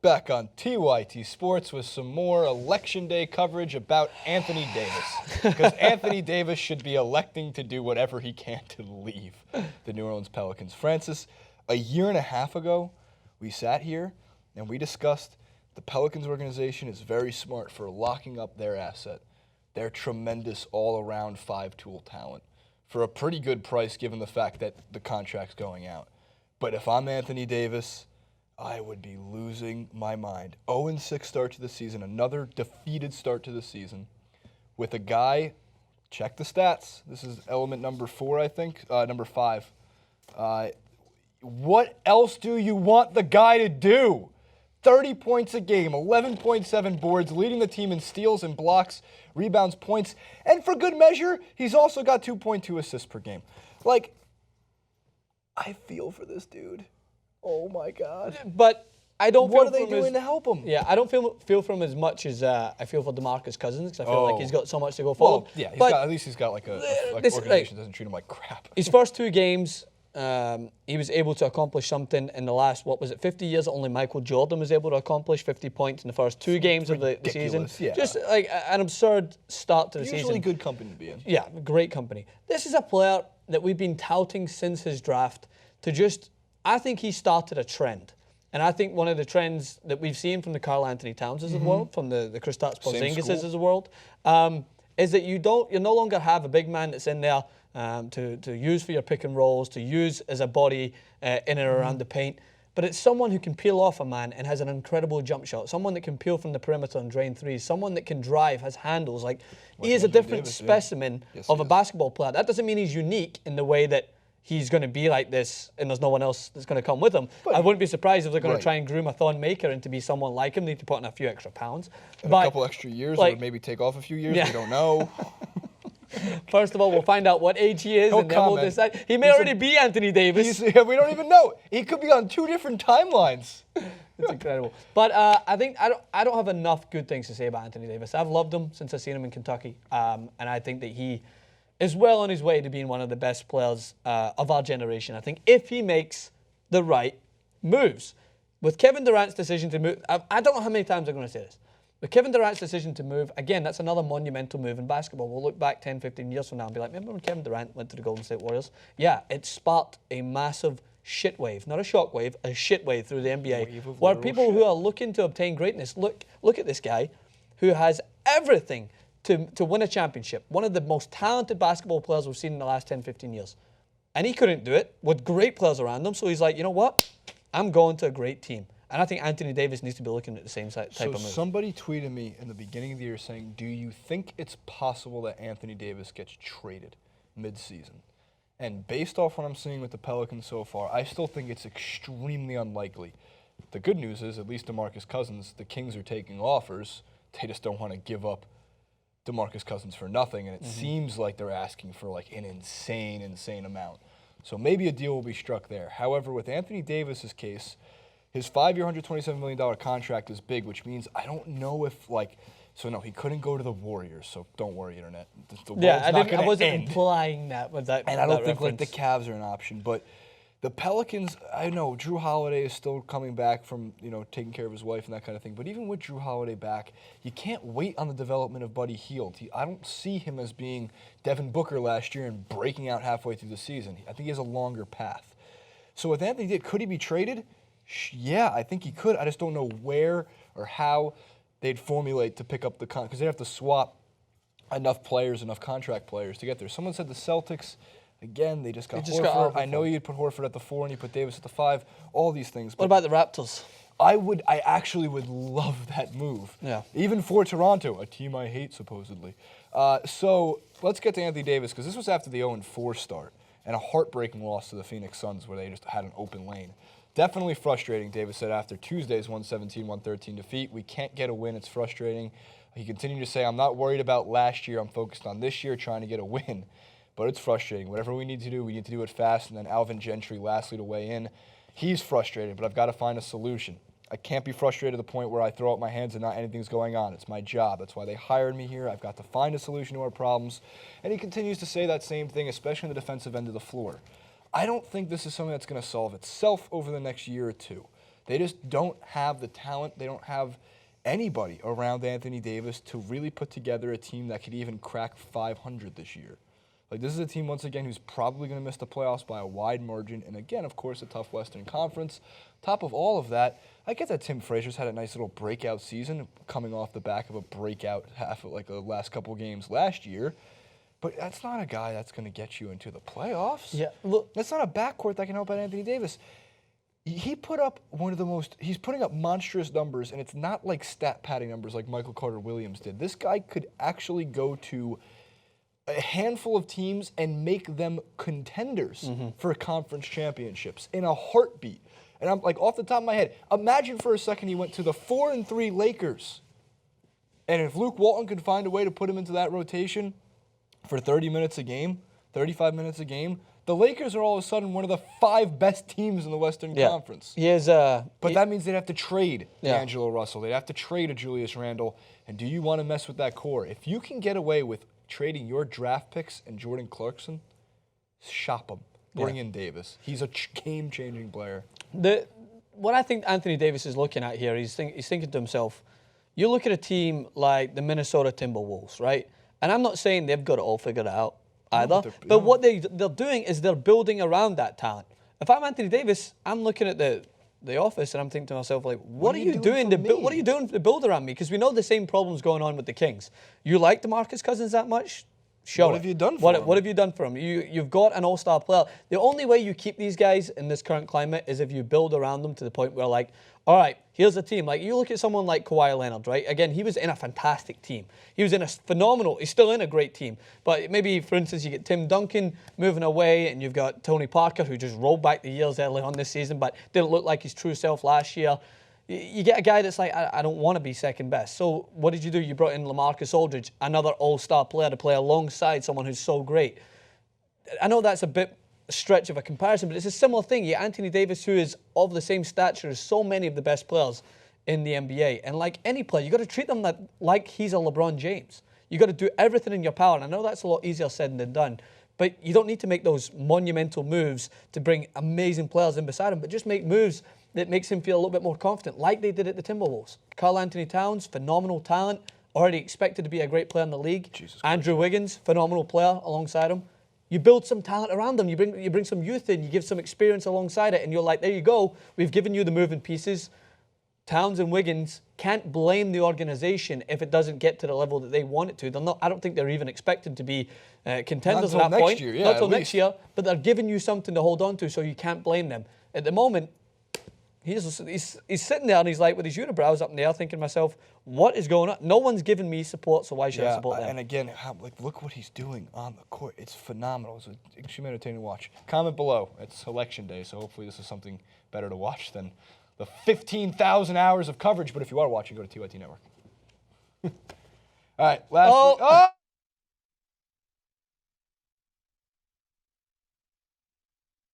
back on TYT Sports with some more Election Day coverage about Anthony Davis. Because Anthony Davis should be electing to do whatever he can to leave the New Orleans Pelicans. Francis, a year and a half ago, we sat here and we discussed the Pelicans organization is very smart for locking up their asset, their tremendous all-around five-tool talent, for a pretty good price given the fact that the contract's going out. But if I'm Anthony Davis, I would be losing my mind. 0-6 start to the season, another defeated start to the season, with a guy, check the stats, this is element number 4, I think, number 5. What else do you want the guy to do? 30 points a game, 11.7 boards, leading the team in steals and blocks, rebounds, points, and for good measure, he's also got 2.2 assists per game. Like, I feel for this dude. Oh my God. But I don't feel what are they doing to help him? Yeah, I don't feel for him as much as I feel for DeMarcus Cousins, because I feel like he's got so much to go for. Well, yeah, at least he's got like an organization that doesn't treat him like crap. His first 2 games, he was able to accomplish something in the last, 50 years that only Michael Jordan was able to accomplish, 50 points in the first 2 games of the season. Yeah. Just like an absurd start to the season. Usually good company to be in. Yeah, great company. This is a player that we've been touting since his draft to just, I think he started a trend. And I think one of the trends that we've seen from the Karl Anthony Townses of the world, from the Kristaps Porzingises of the world, is that you no longer have a big man that's in there to use for your pick and rolls, to use as a body in and around the paint. But it's someone who can peel off a man and has an incredible jump shot. Someone that can peel from the perimeter and drain threes. Someone that can drive, has handles. Like he is a different specimen of a basketball player. That doesn't mean he's unique in the way that he's going to be like this and there's no one else that's going to come with him. But I wouldn't be surprised if they're going to try and groom a Thon Maker into be someone like him. They need to put in a few extra pounds. And a couple extra years, or maybe take off a few years. We don't know. First of all, we'll find out what age he is, and then we'll decide. He may already be Anthony Davis. We don't even know. He could be on 2 different timelines. It's incredible. But I think I don't have enough good things to say about Anthony Davis. I've loved him since I've seen him in Kentucky, and I think that he is well on his way to being one of the best players of our generation. I think if he makes the right moves. With Kevin Durant's decision to move, I don't know how many times I'm going to say this. With Kevin Durant's decision to move, again, that's another monumental move in basketball. We'll look back 10, 15 years from now and be like, remember when Kevin Durant went to the Golden State Warriors? Yeah, it sparked a massive shit wave, not a shock wave, a shit wave through the NBA, where people who are looking to obtain greatness, look at this guy who has everything to win a championship. One of the most talented basketball players we've seen in the last 10, 15 years. And he couldn't do it with great players around him. So he's like, you know what? I'm going to a great team. And I think Anthony Davis needs to be looking at the same type of move. So somebody tweeted me in the beginning of the year saying, do you think it's possible that Anthony Davis gets traded mid-season? And based off what I'm seeing with the Pelicans so far, I still think it's extremely unlikely. The good news is, at least DeMarcus Cousins, the Kings are taking offers. They just don't want to give up DeMarcus Cousins for nothing, and it seems like they're asking for like an insane amount. So maybe a deal will be struck there. However, with Anthony Davis's case, his 5-year, $127 million contract is big, which means I don't know if no, he couldn't go to the Warriors, so don't worry, Internet. I wasn't implying that with that. And I don't think like the Cavs are an option, but the Pelicans, I know Drew Holiday is still coming back from, taking care of his wife and that kind of thing. But even with Drew Holiday back, you can't wait on the development of Buddy Hield. I don't see him as being Devin Booker last year and breaking out halfway through the season. I think he has a longer path. So with Anthony Davis, could he be traded? Yeah, I think he could. I just don't know where or how they'd formulate to pick up the because they'd have to swap enough contract players to get there. Someone said the Celtics. Again, they just got Horford. I know you'd put Horford at the 4 and you put Davis at the 5. All these things. What about the Raptors? I actually would love that move. Yeah. Even for Toronto, a team I hate supposedly. So let's get to Anthony Davis because this was after the 0-4 start and a heartbreaking loss to the Phoenix Suns where they just had an open lane. Definitely frustrating, Davis said after Tuesday's 117-113 defeat. We can't get a win. It's frustrating. He continued to say, I'm not worried about last year. I'm focused on this year trying to get a win. But it's frustrating. Whatever we need to do it fast. And then Alvin Gentry, lastly, to weigh in. He's frustrated, but I've got to find a solution. I can't be frustrated to the point where I throw up my hands and not anything's going on. It's my job. That's why they hired me here. I've got to find a solution to our problems. And he continues to say that same thing, especially on the defensive end of the floor. I don't think this is something that's going to solve itself over the next year or two. They just don't have the talent. They don't have anybody around Anthony Davis to really put together a team that could even crack 500 this year. Like, this is a team, once again, who's probably going to miss the playoffs by a wide margin. And again, of course, a tough Western Conference. Top of all of that, I get that Tim Frazier's had a nice little breakout season coming off the back of a breakout half of like the last couple games last year. But that's not a guy that's going to get you into the playoffs. Yeah, look, that's not a backcourt that can help out Anthony Davis. He put up he's putting up monstrous numbers, and it's not like stat padding numbers like Michael Carter-Williams did. This guy could actually go to a handful of teams and make them contenders for conference championships in a heartbeat. And I'm like, off the top of my head, imagine for a second he went to the 4-3 Lakers. And if Luke Walton could find a way to put him into that rotation for 30 minutes a game, 35 minutes a game, the Lakers are all of a sudden one of the 5 best teams in the Western Conference. But that means they'd have to trade D'Angelo Russell. They'd have to trade a Julius Randle. And do you want to mess with that core? If you can get away with trading your draft picks and Jordan Clarkson, shop him. Bring in Davis. He's a game-changing player. What I think Anthony Davis is looking at here, he's thinking to himself, you look at a team like the Minnesota Timberwolves, right? And I'm not saying they've got it all figured out either, but what they're doing is they're building around that talent. If I'm Anthony Davis, I'm looking at the office and I'm thinking to myself, like, what are you doing to build around me? Because we know the same problems going on with the Kings. You like DeMarcus Cousins that much? Show What have you done for him? What have you done for him? You've got an all-star player. The only way you keep these guys in this current climate is if you build around them to the point where, like, all right, here's a team. Like, you look at someone like Kawhi Leonard, right? Again, he was in a fantastic team. He was in a phenomenal, he's still in a great team. But maybe, for instance, you get Tim Duncan moving away and you've got Tony Parker, who just rolled back the years early on this season but didn't look like his true self last year. You get a guy that's like, I don't want to be second best. So what did you do? You brought in LaMarcus Aldridge, another all-star player to play alongside someone who's so great. I know that's a bit stretch of a comparison, but it's a similar thing. You get Anthony Davis, who is of the same stature as so many of the best players in the NBA. And like any player, you got to treat them like he's a LeBron James. You got to do everything in your power. And I know that's a lot easier said than done, but you don't need to make those monumental moves to bring amazing players in beside him, but just make moves that makes him feel a little bit more confident, like they did at the Timberwolves. Karl Anthony Towns, phenomenal talent, already expected to be a great player in the league. Andrew Wiggins, phenomenal player alongside him. You build some talent around them. You bring some youth in. You give some experience alongside it, and you're like, there you go. We've given you the moving pieces. Towns and Wiggins can't blame the organization if it doesn't get to the level that they want it to. They're not. I don't think they're even expected to be contenders at that point. Not until next year. But they're giving you something to hold on to, so you can't blame them. At the moment, he's sitting there and he's like with his unibrows up in the air, thinking to myself, what is going on? No one's giving me support, so why should I support them? And again, look what he's doing on the court. It's phenomenal. It's extremely entertaining to watch. Comment below. It's election day, so hopefully this is something better to watch than the 15,000 hours of coverage. But if you are watching, go to TYT Network. All right, last.